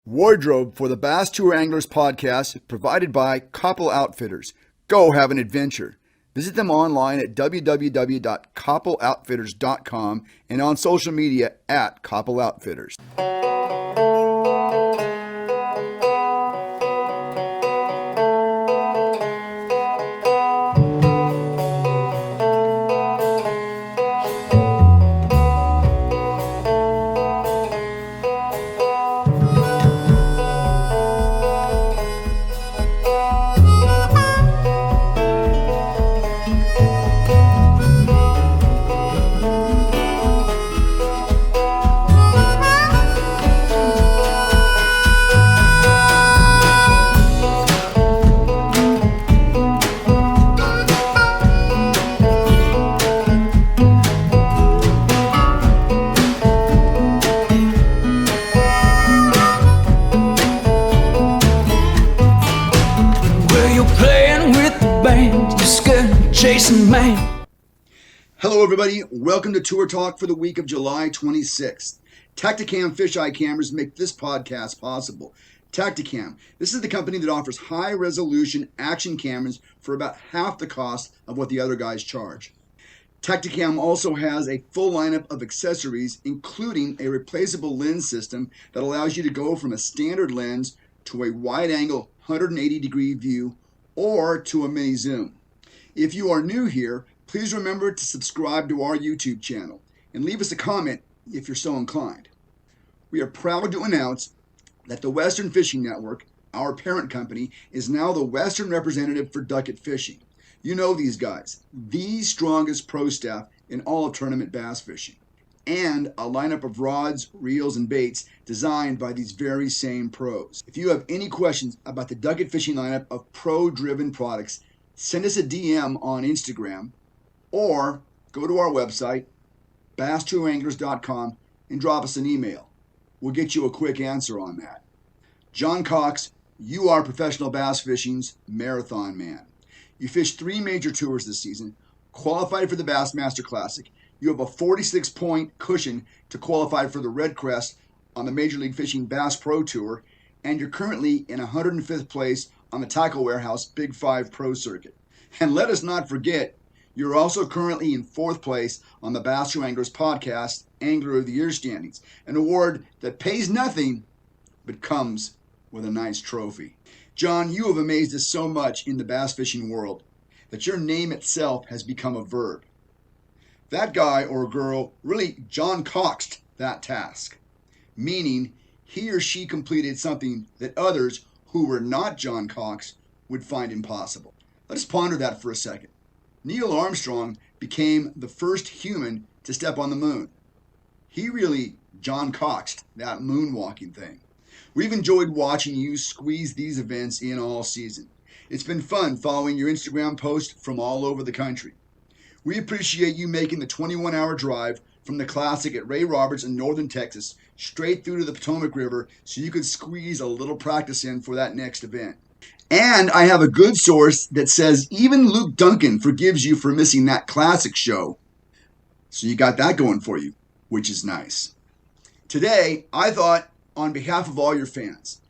Wardrobe for the Bass Tour Anglers podcast provided by Koppel Outfitters. Go have an adventure. Visit them online at www.koppeloutfitters.com and on social media at Koppel Outfitters. Hello everybody, welcome to Tour Talk for the week of July 26th. Tacticam fisheye cameras make this podcast possible. Tacticam, this is the company that offers high-resolution action cameras for about half the cost of what the other guys charge. Tacticam also has a full lineup of accessories, including a replaceable lens system that allows you to go from a standard lens to a wide-angle 180-degree view or to a mini zoom. If you are new here, please remember to subscribe to our YouTube channel and leave us a comment if you're so inclined. We are proud to announce that the Western Fishing Network, our parent company, is now the Western representative for Ducket Fishing. You know these guys, the strongest pro staff in all of tournament bass fishing, and a lineup of rods, reels, and baits designed by these very same pros. If you have any questions about the Ducket Fishing lineup of pro-driven products, send us a DM on Instagram or go to our website, basstouranglers.com, and drop us an email. We'll get you a quick answer on that. John Cox, you are professional bass fishing's marathon man. You fished 3 major tours this season, qualified for the Bassmaster Classic. You have a 46-point cushion to qualify for the Red Crest on the Major League Fishing Bass Pro Tour, and you're currently in 105th place on the Tackle Warehouse Big 5 Pro Circuit. And let us not forget, you're also currently in 4th place on the Bass Tour Anglers podcast Angler of the Year standings, an award that pays nothing but comes with a nice trophy. John, you have amazed us so much in the bass fishing world that your name itself has become a verb. That guy or girl really John Coxed that task, meaning he or she completed something that others who were not John Cox would find impossible. Let us ponder that for a second. Neil Armstrong became the first human to step on the moon. He really John Coxed that moonwalking thing. We've enjoyed watching you squeeze these events in all season. It's been fun following your Instagram posts from all over the country. We appreciate you making the 21-hour drive from the Classic at Ray Roberts in northern Texas straight through to the Potomac River so you could squeeze a little practice in for that next event. And I have a good source that says even Luke Duncan forgives you for missing that Classic show. So you got that going for you, which is nice. Today, I thought, on behalf of all your fans,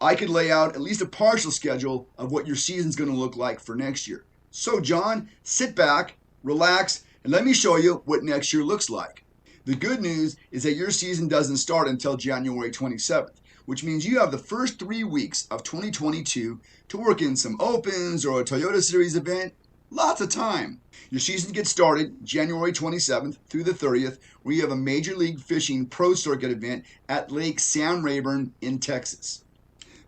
I could lay out at least a partial schedule of what your season's going to look like for next year. So John, sit back, relax, and let me show you what next year looks like. The good news is that your season doesn't start until January 27th, which means you have the first 3 weeks of 2022 to work in some Opens or a Toyota Series event. Lots of time. Your season gets started January 27th through the 30th, where you have a Major League Fishing Pro Circuit event at Lake Sam Rayburn in Texas.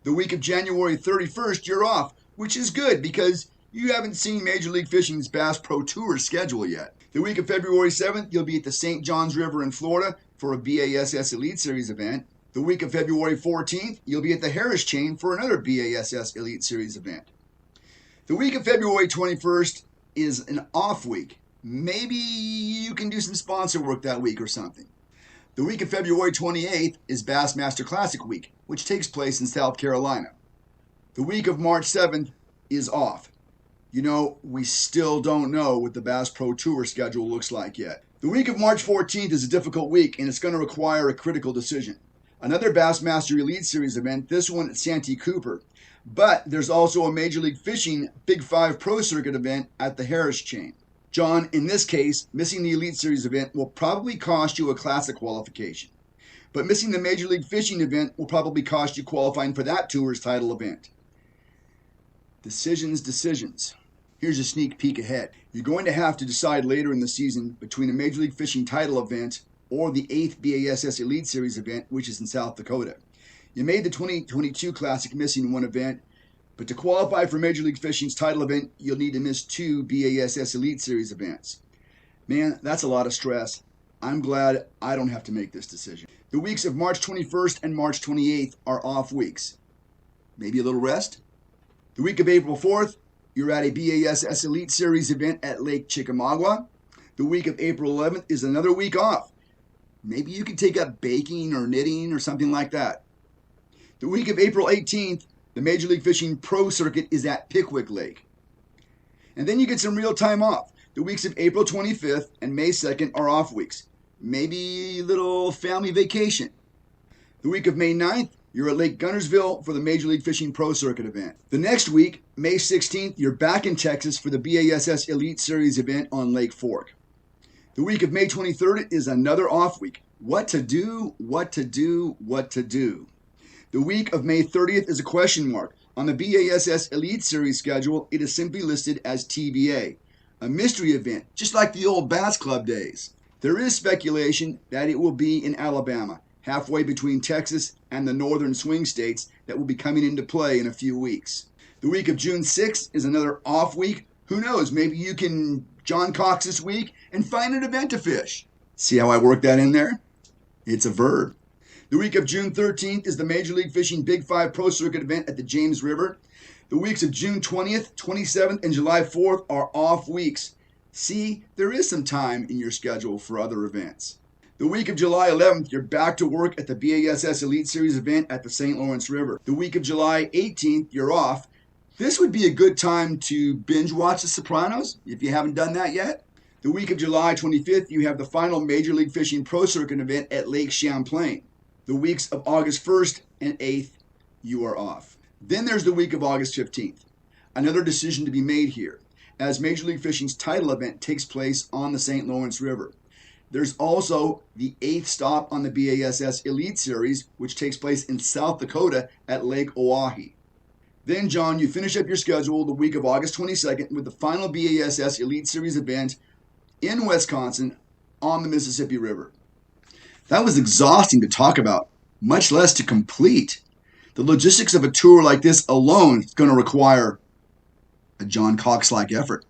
The week of January 31st, you're off, which is good because you haven't seen Major League Fishing's Bass Pro Tour schedule yet. The week of February 7th, you'll be at the St. Johns River in Florida for a BASS Elite Series event. The week of February 14th, you'll be at the Harris Chain for another BASS Elite Series event. The week of February 21st is an off week. Maybe you can do some sponsor work that week or something. The week of February 28th is Bassmaster Classic week, which takes place in South Carolina. The week of March 7th is off. You know, we still don't know what the Bass Pro Tour schedule looks like yet. The week of March 14th is a difficult week, and it's going to require a critical decision. Another Bassmaster Elite Series event, this one at Santee Cooper. But there's also a Major League Fishing Big 5 Pro Circuit event at the Harris Chain. John, in this case, missing the Elite Series event will probably cost you a Classic qualification. But missing the Major League Fishing event will probably cost you qualifying for that tour's title event. Decisions. Here's a sneak peek ahead. You're going to have to decide later in the season between a Major League Fishing title event or the 8th BASS Elite Series event, which is in South Dakota. You made the 2022 Classic missing one event, but to qualify for Major League Fishing's title event, you'll need to miss 2 BASS Elite Series events. Man, that's a lot of stress. I'm glad I don't have to make this decision. The weeks of March 21st and March 28th are off weeks. Maybe a little rest? The week of April 4th, you're at a BASS Elite Series event at Lake Chickamauga. The week of April 11th is another week off. Maybe you could take up baking or knitting or something like that. The week of April 18th, the Major League Fishing Pro Circuit is at Pickwick Lake. And then you get some real time off. The weeks of April 25th and May 2nd are off weeks. Maybe a little family vacation. The week of May 9th, you're at Lake Guntersville for the Major League Fishing Pro Circuit event. The next week, May 16th, you're back in Texas for the BASS Elite Series event on Lake Fork. The week of May 23rd is another off week. What to do? The week of May 30th is a question mark. On the BASS Elite Series schedule, it is simply listed as TBA, a mystery event, just like the old Bass Club days. There is speculation that it will be in Alabama, halfway between Texas and the northern swing states that will be coming into play in a few weeks. The week of June 6th is another off week. Who knows, maybe you can John Cox this week and find an event to fish. See how I work that in there? It's a verb. The week of June 13th is the Major League Fishing Big 5 Pro Circuit event at the James River. The weeks of June 20th, 27th, and July 4th are off weeks. See, there is some time in your schedule for other events. The week of July 11th, you're back to work at the BASS Elite Series event at the St. Lawrence River. The week of July 18th, you're off. This would be a good time to binge watch The Sopranos, if you haven't done that yet. The week of July 25th, you have the final Major League Fishing Pro Circuit event at Lake Champlain. The weeks of August 1st and 8th, you are off. Then there's the week of August 15th. Another decision to be made here, as Major League Fishing's title event takes place on the St. Lawrence River. There's also the 8th stop on the BASS Elite Series, which takes place in South Dakota at Lake Oahe. Then, John, you finish up your schedule the week of August 22nd with the final BASS Elite Series event in Wisconsin on the Mississippi River. That was exhausting to talk about, much less to complete. The logistics of a tour like this alone is going to require a John Cox-like effort.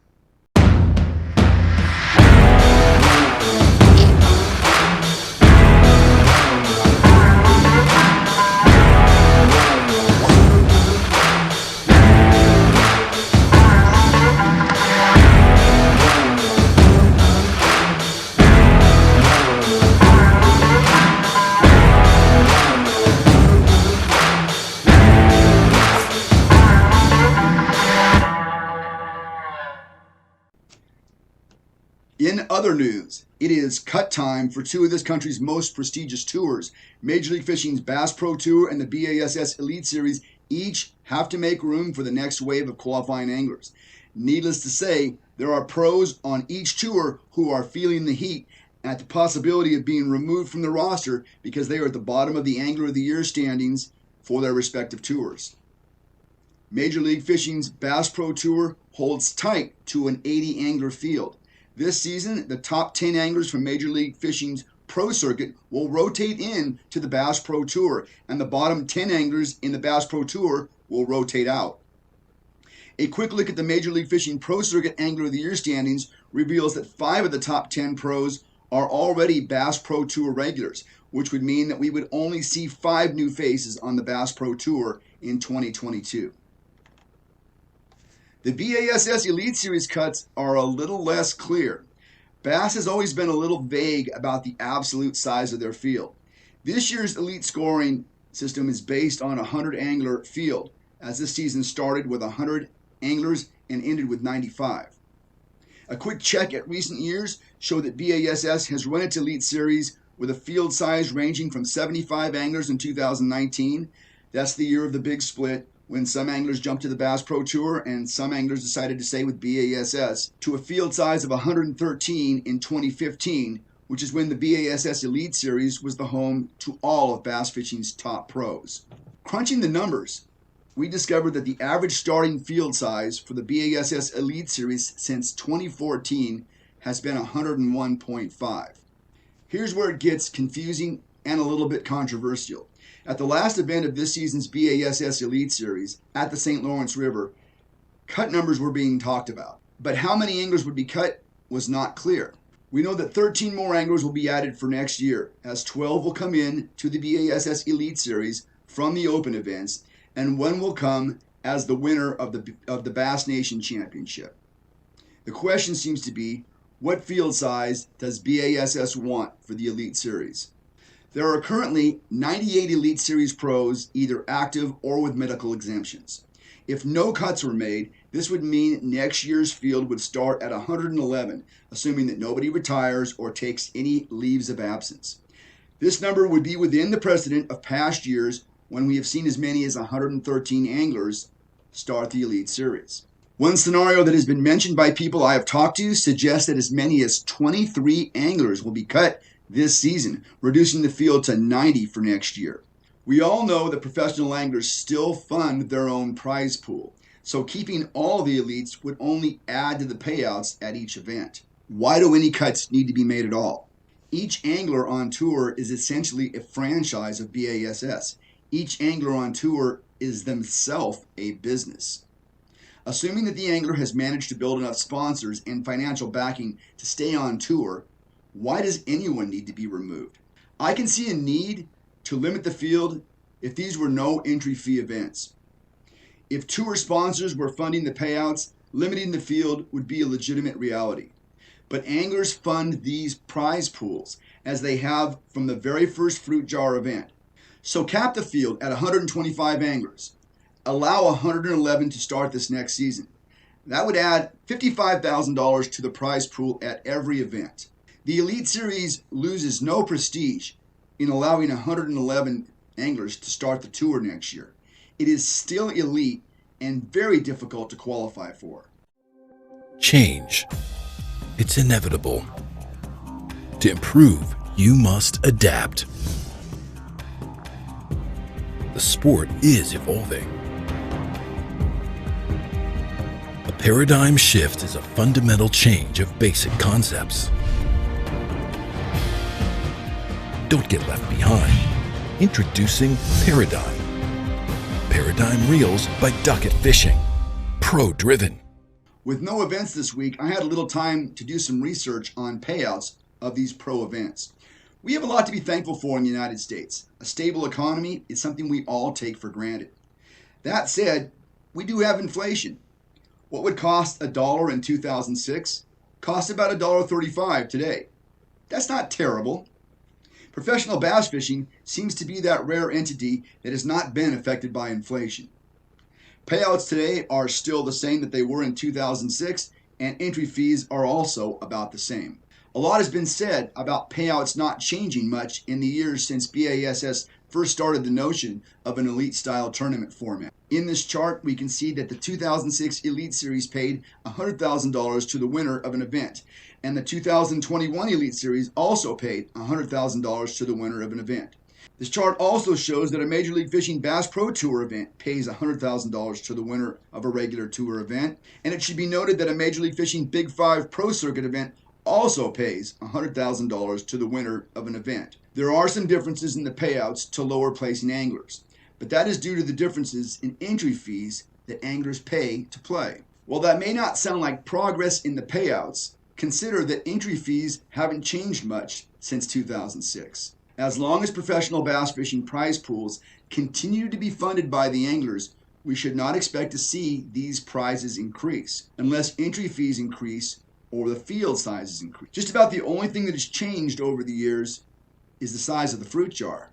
In other news, it is cut time for 2 of this country's most prestigious tours. Major League Fishing's Bass Pro Tour and the BASS Elite Series each have to make room for the next wave of qualifying anglers. Needless to say, there are pros on each tour who are feeling the heat at the possibility of being removed from the roster because they are at the bottom of the Angler of the Year standings for their respective tours. Major League Fishing's Bass Pro Tour holds tight to an 80 angler field. This season, the top 10 anglers from Major League Fishing's Pro Circuit will rotate in to the Bass Pro Tour, and the bottom 10 anglers in the Bass Pro Tour will rotate out. A quick look at the Major League Fishing Pro Circuit Angler of the Year standings reveals that 5 of the top 10 pros are already Bass Pro Tour regulars, which would mean that we would only see 5 new faces on the Bass Pro Tour in 2022. The BASS Elite Series cuts are a little less clear. Bass has always been a little vague about the absolute size of their field. This year's elite scoring system is based on a 100 angler field, as this season started with 100 anglers and ended with 95. A quick check at recent years showed that BASS has run its Elite Series with a field size ranging from 75 anglers in 2019. That's the year of the big split, when some anglers jumped to the Bass Pro Tour and some anglers decided to stay with BASS, to a field size of 113 in 2015, which is when the BASS Elite Series was the home to all of bass fishing's top pros. Crunching the numbers, we discovered that the average starting field size for the BASS Elite Series since 2014 has been 101.5. Here's where it gets confusing and a little bit controversial. At the last event of this season's BASS Elite Series at the St. Lawrence River, cut numbers were being talked about, but how many anglers would be cut was not clear. We know that 13 more anglers will be added for next year, as 12 will come in to the BASS Elite Series from the open events, and one will come as the winner of the Bass Nation Championship. The question seems to be, what field size does BASS want for the Elite Series? There are currently 98 Elite Series pros either active or with medical exemptions. If no cuts were made, this would mean next year's field would start at 111, assuming that nobody retires or takes any leaves of absence. This number would be within the precedent of past years when we have seen as many as 113 anglers start the Elite Series. One scenario that has been mentioned by people I have talked to suggests that as many as 23 anglers will be cut this season, reducing the field to 90 for next year. We all know that professional anglers still fund their own prize pool, so keeping all the elites would only add to the payouts at each event. Why do any cuts need to be made at all? Each angler on tour is essentially a franchise of BASS. Each angler on tour is themselves a business. Assuming that the angler has managed to build enough sponsors and financial backing to stay on tour, why does anyone need to be removed? I can see a need to limit the field if these were no entry fee events. If tour sponsors were funding the payouts, limiting the field would be a legitimate reality. But anglers fund these prize pools as they have from the very first fruit jar event. So cap the field at 125 anglers. Allow 111 to start this next season. That would add $55,000 to the prize pool at every event. The Elite Series loses no prestige in allowing 111 anglers to start the tour next year. It is still elite and very difficult to qualify for. Change. It's inevitable. To improve, you must adapt. The sport is evolving. A paradigm shift is a fundamental change of basic concepts. Don't get left behind. Introducing Paradigm. Paradigm Reels by Ducket Fishing. Pro-driven. With no events this week, I had a little time to do some research on payouts of these pro events. We have a lot to be thankful for in the United States. A stable economy is something we all take for granted. That said, we do have inflation. What would cost $1 in 2006 costs about $1.35 today. That's not terrible. Professional bass fishing seems to be that rare entity that has not been affected by inflation. Payouts today are still the same that they were in 2006, and entry fees are also about the same. A lot has been said about payouts not changing much in the years since BASS first started the notion of an elite-style tournament format. In this chart, we can see that the 2006 Elite Series paid $100,000 to the winner of an event, and the 2021 Elite Series also paid $100,000 to the winner of an event. This chart also shows that a Major League Fishing Bass Pro Tour event pays $100,000 to the winner of a regular tour event, and it should be noted that a Major League Fishing Big 5 Pro Circuit event also pays $100,000 to the winner of an event. There are some differences in the payouts to lower placing anglers, but that is due to the differences in entry fees that anglers pay to play. While that may not sound like progress in the payouts, consider that entry fees haven't changed much since 2006. As long as professional bass fishing prize pools continue to be funded by the anglers, we should not expect to see these prizes increase, unless entry fees increase or the field sizes increase. Just about the only thing that has changed over the years is the size of the fruit jar.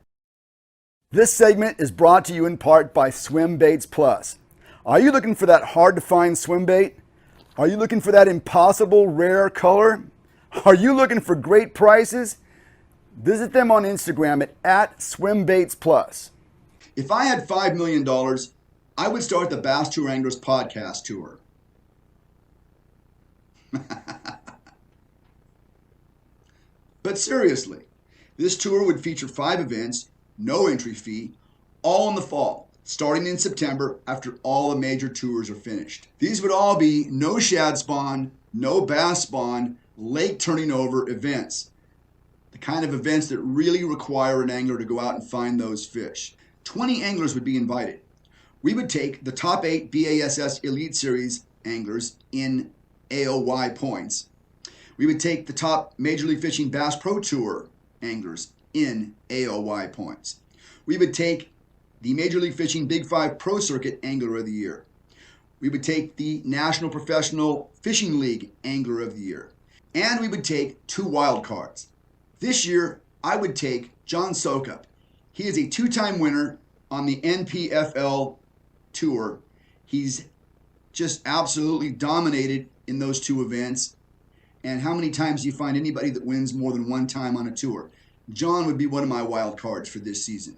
This segment is brought to you in part by Swim Baits Plus. Are you looking for that hard-to-find swim bait? Are you looking for that impossible rare color? Are you looking for great prices? Visit them on Instagram at @SwimBaitsPlus. If I had $5 million, I would start the Bass Tour Anglers podcast tour. But seriously, this tour would feature 5 events, no entry fee, all in the fall, starting in September after all the major tours are finished. These would all be no shad spawn, no bass spawn, lake turning over events. The kind of events that really require an angler to go out and find those fish. 20 anglers would be invited. We would take the top 8 BASS Elite Series anglers in AOY points. We would take the top Major League Fishing Bass Pro Tour anglers in AOY points. We would take the Major League Fishing Big 5 Pro Circuit Angler of the Year. We would take the National Professional Fishing League Angler of the Year. And we would take 2 wild cards. This year, I would take John Cox. He is a 2-time winner on the NPFL Tour. He's just absolutely dominated in those 2 events. And how many times do you find anybody that wins more than 1 time on a tour? John would be one of my wild cards for this season.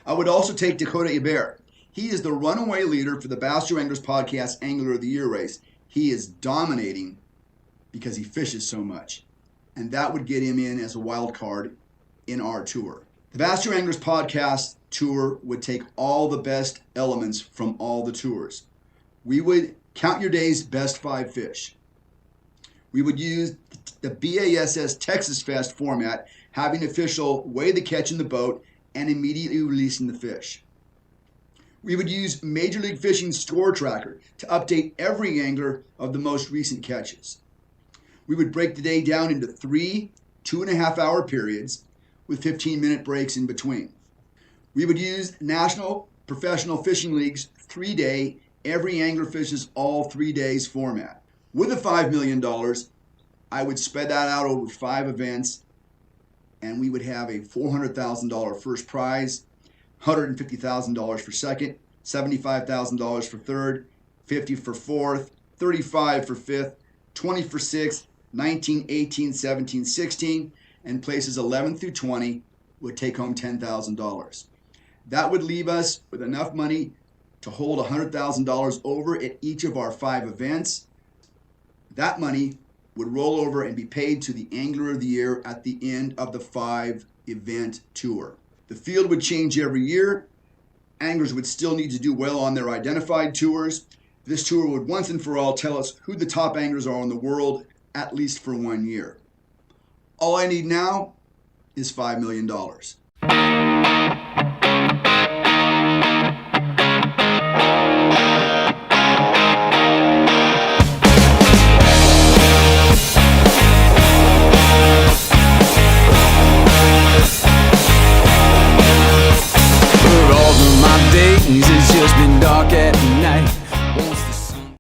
I would also take Dakota Hebert. He is the runaway leader for the Bass Tour Anglers Podcast Angler of the Year race. He is dominating because he fishes so much. And that would get him in as a wild card in our tour. The Bass Tour Anglers Podcast Tour would take all the best elements from all the tours. We would count your day's best 5 fish. We would use the BASS Texas Fest format, having official weigh the catch in the boat and immediately releasing the fish. We would use Major League Fishing Score Tracker to update every angler of the most recent catches. We would break the day down into 3 2.5-hour periods with 15-minute breaks in between. We would use National Professional Fishing League's 3-day, every angler fishes all 3 days format. With the $5 million, I would spread that out over 5 events, and we would have a $400,000 first prize, $150,000 for second, $75,000 for third, $50,000 for fourth, $35,000 for fifth, $20,000 for sixth, 19, 18, 17, 16, and places 11 through 20 would take home $10,000. That would leave us with enough money to hold $100,000 over at each of our 5 events. That money would roll over and be paid to the Angler of the Year at the end of the 5-event tour. The field would change every year. Anglers would still need to do well on their identified tours. This tour would once and for all tell us who the top anglers are in the world, at least for 1 year. All I need now is $5 million.